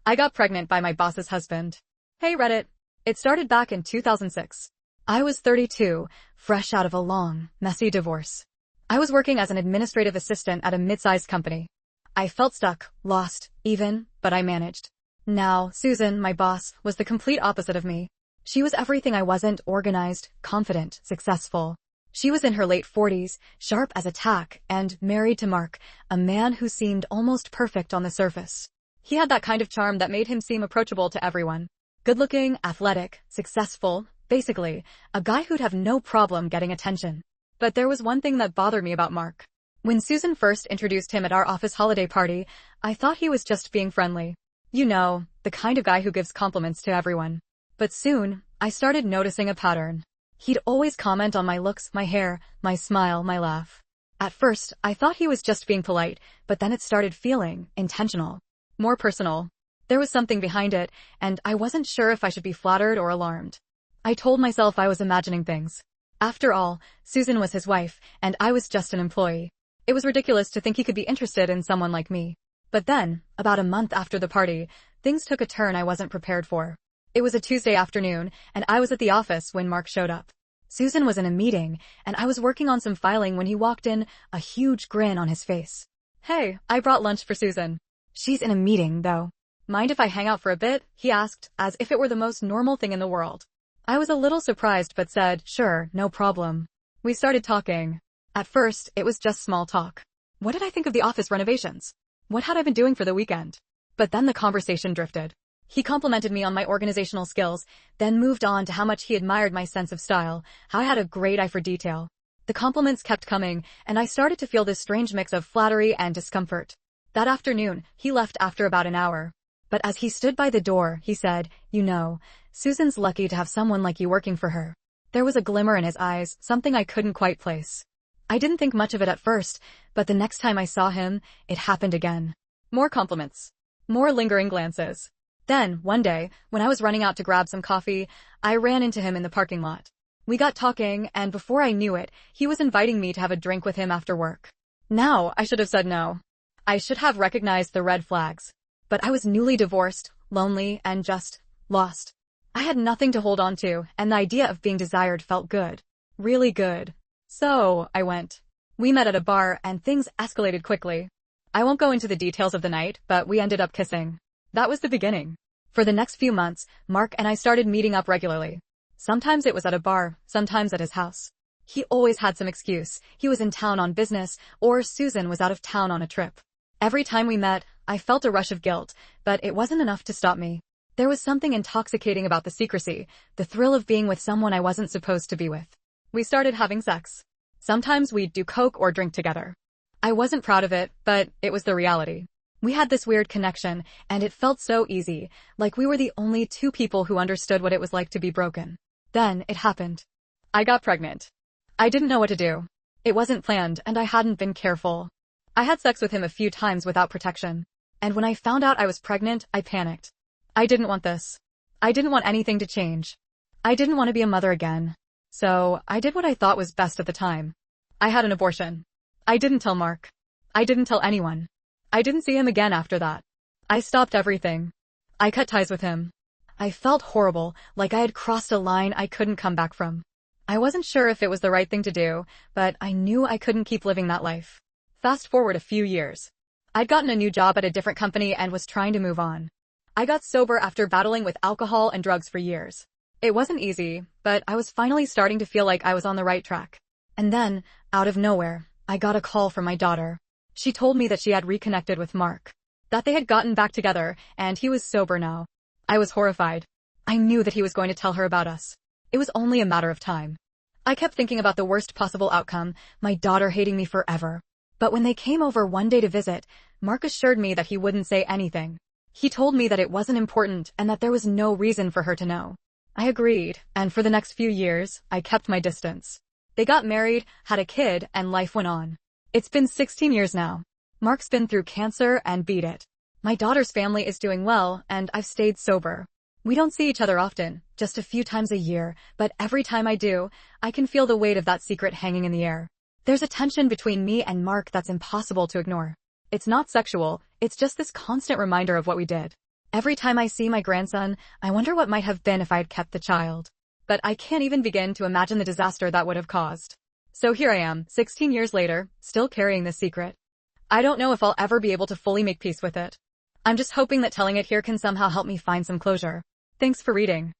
I got pregnant by my boss's husband. Hey Reddit. It started back in 2006. I was 32, fresh out of a long, messy divorce. I was working as an administrative assistant at a mid-sized company. I felt stuck, lost, even, but I managed. Now, Susan, my boss, was the complete opposite of me. She was everything I wasn't: organized, confident, successful. She was in her late 40s, sharp as a tack, and married to Mark, a man who seemed almost perfect on the surface. He had that kind of charm that made him seem approachable to everyone. Good-looking, athletic, successful, basically, a guy who'd have no problem getting attention. But there was one thing that bothered me about Mark. When Susan first introduced him at our office holiday party, I thought he was just being friendly. You know, the kind of guy who gives compliments to everyone. But soon, I started noticing a pattern. He'd always comment on my looks, my hair, my smile, my laugh. At first, I thought he was just being polite, but then it started feeling intentional. More personal. There was something behind it, and I wasn't sure if I should be flattered or alarmed. I told myself I was imagining things. After all, Susan was his wife, and I was just an employee. It was ridiculous to think he could be interested in someone like me. But then, about a month after the party, things took a turn I wasn't prepared for. It was a Tuesday afternoon, and I was at the office when Mark showed up. Susan was in a meeting, and I was working on some filing when he walked in, a huge grin on his face. Hey, I brought lunch for Susan. She's in a meeting, though. Mind if I hang out for a bit? He asked, as if it were the most normal thing in the world. I was a little surprised but said, sure, no problem. We started talking. At first, it was just small talk. What did I think of the office renovations? What had I been doing for the weekend? But then the conversation drifted. He complimented me on my organizational skills, then moved on to how much he admired my sense of style, how I had a great eye for detail. The compliments kept coming, and I started to feel this strange mix of flattery and discomfort. That afternoon, he left after about an hour. But as he stood by the door, he said, you know, Susan's lucky to have someone like you working for her. There was a glimmer in his eyes, something I couldn't quite place. I didn't think much of it at first, but the next time I saw him, it happened again. More compliments. More lingering glances. Then, one day, when I was running out to grab some coffee, I ran into him in the parking lot. We got talking, and before I knew it, he was inviting me to have a drink with him after work. Now, I should have said no. I should have recognized the red flags. But I was newly divorced, lonely, and just lost. I had nothing to hold on to, and the idea of being desired felt good. Really good. So, I went. We met at a bar, and things escalated quickly. I won't go into the details of the night, but we ended up kissing. That was the beginning. For the next few months, Mark and I started meeting up regularly. Sometimes it was at a bar, sometimes at his house. He always had some excuse. He was in town on business, or Susan was out of town on a trip. Every time we met, I felt a rush of guilt, but it wasn't enough to stop me. There was something intoxicating about the secrecy, the thrill of being with someone I wasn't supposed to be with. We started having sex. Sometimes we'd do coke or drink together. I wasn't proud of it, but it was the reality. We had this weird connection, and it felt so easy, like we were the only two people who understood what it was like to be broken. Then, it happened. I got pregnant. I didn't know what to do. It wasn't planned, and I hadn't been careful. I had sex with him a few times without protection. And when I found out I was pregnant, I panicked. I didn't want this. I didn't want anything to change. I didn't want to be a mother again. So, I did what I thought was best at the time. I had an abortion. I didn't tell Mark. I didn't tell anyone. I didn't see him again after that. I stopped everything. I cut ties with him. I felt horrible, like I had crossed a line I couldn't come back from. I wasn't sure if it was the right thing to do, but I knew I couldn't keep living that life. Fast forward a few years. I'd gotten a new job at a different company and was trying to move on. I got sober after battling with alcohol and drugs for years. It wasn't easy, but I was finally starting to feel like I was on the right track. And then, out of nowhere, I got a call from my daughter. She told me that she had reconnected with Mark, that they had gotten back together, and he was sober now. I was horrified. I knew that he was going to tell her about us. It was only a matter of time. I kept thinking about the worst possible outcome, my daughter hating me forever. But when they came over one day to visit, Mark assured me that he wouldn't say anything. He told me that it wasn't important and that there was no reason for her to know. I agreed, and for the next few years, I kept my distance. They got married, had a kid, and life went on. It's been 16 years now. Mark's been through cancer and beat it. My daughter's family is doing well, and I've stayed sober. We don't see each other often, just a few times a year, but every time I do, I can feel the weight of that secret hanging in the air. There's a tension between me and Mark that's impossible to ignore. It's not sexual, it's just this constant reminder of what we did. Every time I see my grandson, I wonder what might have been if I had kept the child. But I can't even begin to imagine the disaster that would have caused. So here I am, 16 years later, still carrying this secret. I don't know if I'll ever be able to fully make peace with it. I'm just hoping that telling it here can somehow help me find some closure. Thanks for reading.